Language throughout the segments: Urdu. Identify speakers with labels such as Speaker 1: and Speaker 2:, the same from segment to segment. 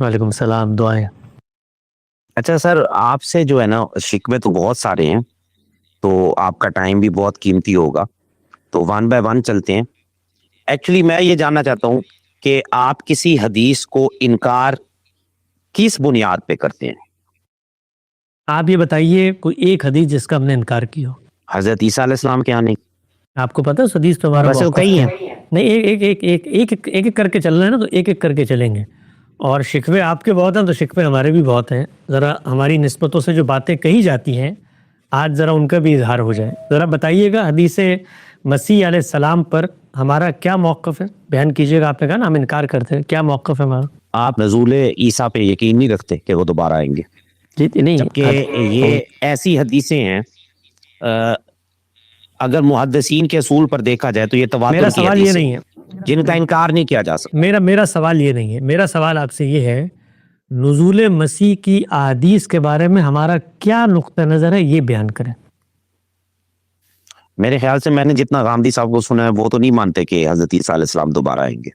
Speaker 1: وعلیکم السلام، دعائیں.
Speaker 2: اچھا سر، آپ سے جو ہے نا شکوے تو بہت سارے ہیں، تو آپ کا ٹائم بھی بہت قیمتی ہوگا، تو ون بائی ون چلتے ہیں. ایکچولی میں یہ جاننا چاہتا ہوں کہ آپ کسی حدیث کو انکار کس بنیاد پہ کرتے ہیں؟
Speaker 1: آپ یہ بتائیے کوئی ایک حدیث جس کا ہم نے انکار کیا ہو.
Speaker 2: حضرت عیسیٰ علیہ السلام کے آنے.
Speaker 1: آپ کو پتا ہے اس حدیث پہ ہمارا
Speaker 2: ویسے وہ
Speaker 1: موقف
Speaker 2: کئی
Speaker 1: کیا
Speaker 2: ہیں.
Speaker 1: ہے؟ نہیں، ایک کر کے چل رہے ہیں نا، تو ایک کر کے چلیں گے. اور شکوے آپ کے بہت ہیں تو شکوے ہمارے بھی بہت ہیں. ذرا ہماری نسبتوں سے جو باتیں کہی جاتی ہیں آج ذرا ان کا بھی اظہار ہو جائے. ذرا بتائیے گا حدیث مسیح علیہ السلام پر ہمارا کیا موقف ہے، بیان کیجیے گا. آپ نے کہا نا ہم انکار کرتے ہیں، کیا موقف ہے ہمارا؟
Speaker 2: آپ نزول عیسیٰ پہ یقین نہیں رکھتے کہ وہ دوبارہ آئیں گے،
Speaker 1: جی نہیں،
Speaker 2: جبکہ یہ ایسی حدیثیں ہیں اگر محدثین کے اصول پر دیکھا جائے تو یہ تواتر
Speaker 1: میرا
Speaker 2: کی
Speaker 1: سوال یہ
Speaker 2: حدیث
Speaker 1: نہیں ہے،
Speaker 2: جن کا انکار نہیں کیا جا سکتا.
Speaker 1: میرا سوال یہ نہیں ہے. میرا سوال آپ سے یہ ہے، نزول مسیح کی احادیث کے بارے میں ہمارا کیا نقطہ نظر ہے، یہ بیان کریں.
Speaker 2: میرے خیال سے میں نے جتنا غامدی صاحب کو سنا ہے وہ تو نہیں مانتے کہ حضرت عیسیٰ علیہ السلام دوبارہ آئیں گے.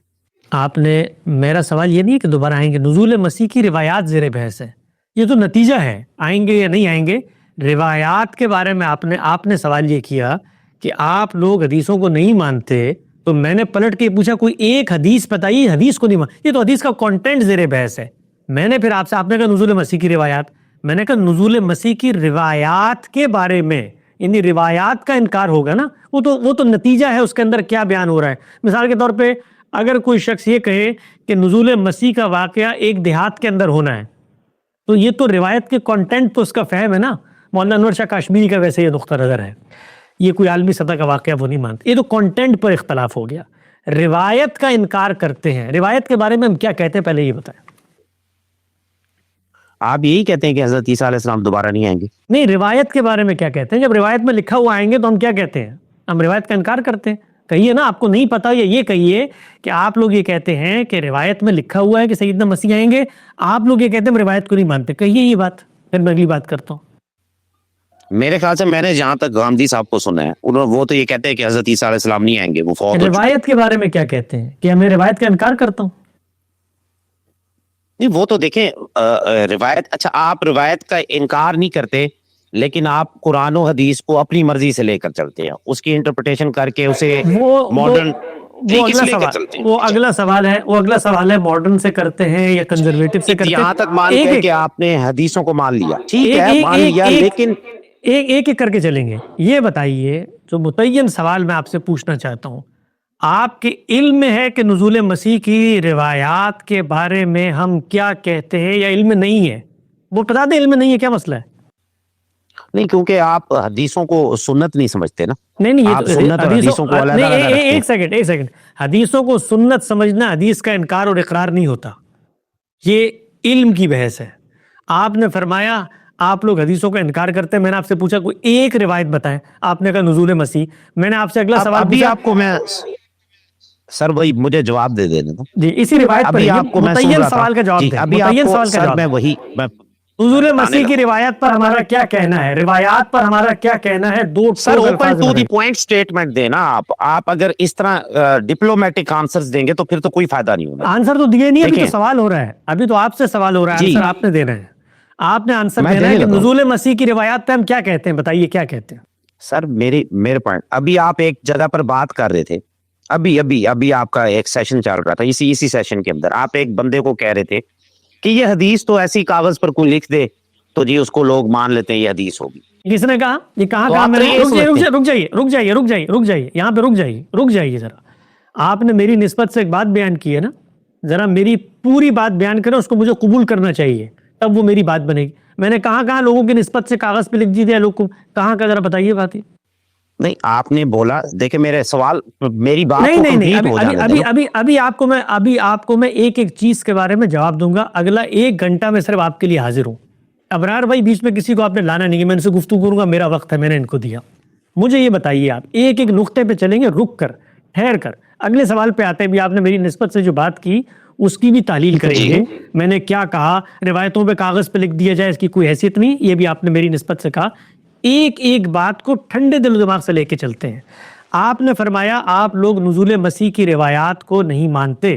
Speaker 1: آپ نے، میرا سوال یہ نہیں ہے کہ دوبارہ آئیں گے. نزول مسیح کی روایات زیر بحث ہے، یہ تو نتیجہ ہے آئیں گے یا نہیں آئیں گے. روایات کے بارے میں آپ نے سوال یہ کیا کہ آپ لوگ حدیثوں کو نہیں مانتے، تو میں نے پلٹ کے پوچھا کوئی ایک حدیث بتائیے حدیث کو نہیں یہ تو حدیث کا کانٹینٹ زیر بحث ہے. میں نے پھر آپ نے کہا نزول مسیح کی روایات، میں نے کہا نزول مسیح کی روایات کے بارے میں، یعنی روایات کا انکار ہوگا نا، وہ تو نتیجہ ہے اس کے اندر کیا بیان ہو رہا ہے. مثال کے طور پہ اگر کوئی شخص یہ کہے کہ نزول مسیح کا واقعہ ایک دیہات کے اندر ہونا ہے، تو یہ تو روایت کے کانٹینٹ تو اس کا فہم ہے نا. مولانا انور شاہ کاشمیری کا ویسے یہ نقطہ نظر ہے، یہ کوئی عالمی سطح کا واقعہ وہ نہیں مانتے. یہ تو کانٹینٹ پر اختلاف ہو گیا. روایت کا انکار کرتے ہیں. روایت کے بارے میں ہم کیا کہتے ہیں پہلے یہ بتائیں.
Speaker 2: آپ یہی کہتے ہیں کہ حضرت عیسیٰ علیہ السلام دوبارہ نہیں آئیں گے؟
Speaker 1: نہیں، روایت کے بارے میں کیا کہتے ہیں؟ جب روایت میں لکھا ہوا آئیں گے تو ہم کیا کہتے ہیں؟ ہم روایت کا انکار کرتے ہیں. کہیے نا، آپ کو نہیں پتا یا یہ کہیے کہ آپ لوگ یہ کہتے ہیں کہ روایت میں لکھا ہوا ہے کہ سیدنا مسیح آئیں گے، آپ لوگ یہ کہتے ہیں ہم روایت کو نہیں مانتے. کہیے یہ بات، پھر میں اگلی بات کرتا ہوں.
Speaker 2: میرے خیال سے میں نے جہاں تک غامدی صاحب کو سنا ہے وہ تو یہ کہتے ہیں کہ حضرت عیسیٰ علیہ السلام نہیں آئیں گے، وہ فوت ہو چکے.
Speaker 1: روایت کے بارے میں کیا کہتے ہیں کہ ہمیں روایت کا انکار کرتا ہوں؟
Speaker 2: نہیں، وہ تو دیکھیں روایت، اچھا آپ روایت کا انکار نہیں کرتے لیکن آپ قرآن و حدیث کو اپنی مرضی سے لے کر چلتے ہیں، اس کی انٹرپریٹیشن کر کے اسے ماڈرن
Speaker 1: وہ اگلا سوال ہے ماڈرن سے کرتے ہیں یا کنزرویٹو سے کرتے ہیں.
Speaker 2: یہاں تک مان کے کہ آپ نے حدیثوں کو مان لیا، ٹھیک ہے مان لیا، لیکن
Speaker 1: ایک کر کے چلیں گے. یہ بتائیے جو متعین سوال میں آپ سے پوچھنا چاہتا ہوں، آپ کے علم میں ہے کہ نزول مسیح کی روایات کے بارے میں ہم کیا کہتے ہیں، یا علم نہیں ہے؟ وہ بتا دیں علم نہیں ہے، کیا مسئلہ ہے؟
Speaker 2: نہیں، کیونکہ آپ حدیثوں کو سنت نہیں سمجھتے نا.
Speaker 1: نہیں،
Speaker 2: آپ سنت اور حدیثوں کو علیحدہ علیحدہ رکھتے ہیں.
Speaker 1: ایک سیکنڈ. حدیثوں کو سنت سمجھنا حدیث کا انکار اور اقرار نہیں ہوتا، یہ علم کی بحث ہے. آپ نے فرمایا آپ لوگ حدیثوں کا انکار کرتے ہیں. میں نے آپ سے پوچھا کوئی ایک روایت بتائیں، آپ نے کہا نزول مسیح. میں نے آپ سے اگلا سوال
Speaker 2: ابھی آپ کو میں سر وہی مجھے جواب دے دینے دو.
Speaker 1: جی، اسی روایت پر متعین سوال کا جواب دیں. متعین سوال کا جواب. نزول مسیح کی روایت پر ہمارا کیا کہنا ہے، روایات پر ہمارا کیا کہنا ہے؟ دو
Speaker 2: sir open to the point statement دینا. آپ اگر اس طرح ڈپلومیٹک آنسرز دیں گے تو پھر تو کوئی فائدہ نہیں ہوگا.
Speaker 1: آنسر تو دیے نہیں، ابھی تو سوال ہو رہا ہے، ابھی تو آپ سے سوال ہو رہا ہے. آنسر آپ نے دینا ہے. آپ نے آنسر دینا ہے کہ نزول مسیح کی روایات پہ ہم کیا کہتے ہیں. بتائیے کیا کہتے ہیں.
Speaker 2: سر میرے پوائنٹ، ابھی آپ ایک جگہ پر بات کر رہے تھے، ابھی آپ کا ایک سیشن چل رہا تھا، اسی سیشن کے اندر آپ ایک بندے کو کہہ رہے تھے کہ یہ حدیث تو ایسی کاغذ پر کوئی لکھ دے تو جی اس کو لوگ مان لیتے ہیں یہ حدیث ہوگی.
Speaker 1: کس نے کہا؟ یہ کہاں کہا میں نے؟ رک جائیے یہاں پہ رک جائیے ذرا. آپ نے میری نسبت سے ایک بات بیان کی ہے نا، ذرا میری پوری بات بیان کریں، اس کو مجھے قبول کرنا چاہیے، تب وہ میری بات بنے گی. میں نے کہاں لوگوں کی نسبت سے کاغذ پہ لکھ دی دیا لوگ کو، کہاں کا ذرا بتائیے بات.
Speaker 2: نہیں، آپ نے بولا، دیکھیں میرے سوال، میری بات کو کمپلیٹ ہو جانے دیں.
Speaker 1: ابھی آپ کو میں ایک چیز کے بارے میں جواب دوں گا. اگلا 1 گھنٹہ میں صرف آپ کے لیے حاضر ہوں. ابرار بھائی بیچ میں کسی کو آپ نے لانا نہیں ہے، میں ان سے گفتگو کروں گا، میرا وقت ہے، میں نے ان کو دیا. مجھے یہ بتائیے، آپ ایک نقطے پہ چلیں گے، رک کر، ٹھہر کر. اگلے سوال پہ آتے ہیں. بھی آپ نے میری نسبت سے جو بات کی اس کی بھی تحلیل کریں گے. میں نے کیا کہا، روایتوں پہ کاغذ پہ لکھ دیا جائے اس کی کوئی حیثیت نہیں، یہ بھی آپ نے میری نسبت سے کہا. ایک بات کو ٹھنڈے دل و دماغ سے لے کے چلتے ہیں. آپ نے فرمایا آپ لوگ نزول مسیح کی روایات کو نہیں مانتے.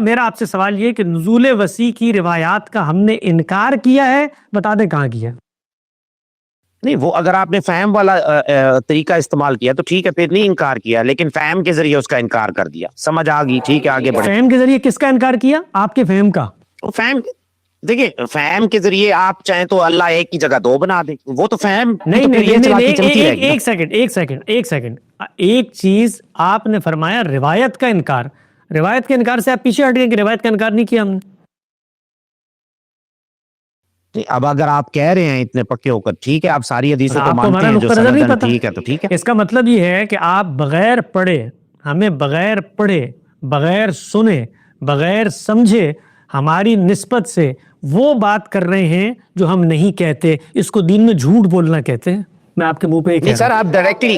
Speaker 1: میرا آپ سے سوال یہ کہ نزول وسیع کی روایات کا ہم نے انکار کیا ہے, بتا دیں کہاں کیا.
Speaker 2: نہیں وہ اگر آپ نے فہم والا طریقہ استعمال کیا تو ٹھیک ہے, پھر نہیں انکار کیا, لیکن فہم کے ذریعے اس کا انکار کر دیا, سمجھ آ گئی, ٹھیک ہے آگے بڑھیں.
Speaker 1: فہم کے ذریعے کس کا انکار کیا؟ آپ کے فہم کا.
Speaker 2: فہم دیکھیں, فہم کے ذریعے آپ چاہیں تو اللہ ایک کی جگہ دو بنا دیں, وہ تو فہم
Speaker 1: نہیں
Speaker 2: تو پھر یہ چلاکی چلتی رہے گی.
Speaker 1: ایک سیکنڈ, ایک چیز آپ نے فرمایا روایت کا انکار, روایت کے انکار سے آپ پیچھے ہٹ گئے کہ روایت کا انکار نہیں کیا ہم نے.
Speaker 2: اب اگر آپ کہہ رہے ہیں اتنے پکے ہو کر, ٹھیک ہے آپ ساری حدیثوں کو
Speaker 1: آپ کو
Speaker 2: مانتے
Speaker 1: ہمارا
Speaker 2: ہیں جو
Speaker 1: نقطہ نظر نہیں
Speaker 2: سندن
Speaker 1: پتا.
Speaker 2: ٹھیک ہے تو ٹھیک ہے.
Speaker 1: اس کا مطلب یہ ہے کہ آپ بغیر پڑھے, ہمیں بغیر پڑھے, بغیر سنے, بغیر سمجھے ہماری نسبت سے وہ بات کر رہے ہیں جو ہم نہیں کہتے. اس کو دین میں جھوٹ بولنا کہتے ہیں. میں آپ کے منہ پہ یہ کہہ
Speaker 2: نہیں
Speaker 1: رہا
Speaker 2: سر,
Speaker 1: ہوں.
Speaker 2: آپ ڈائریکٹلی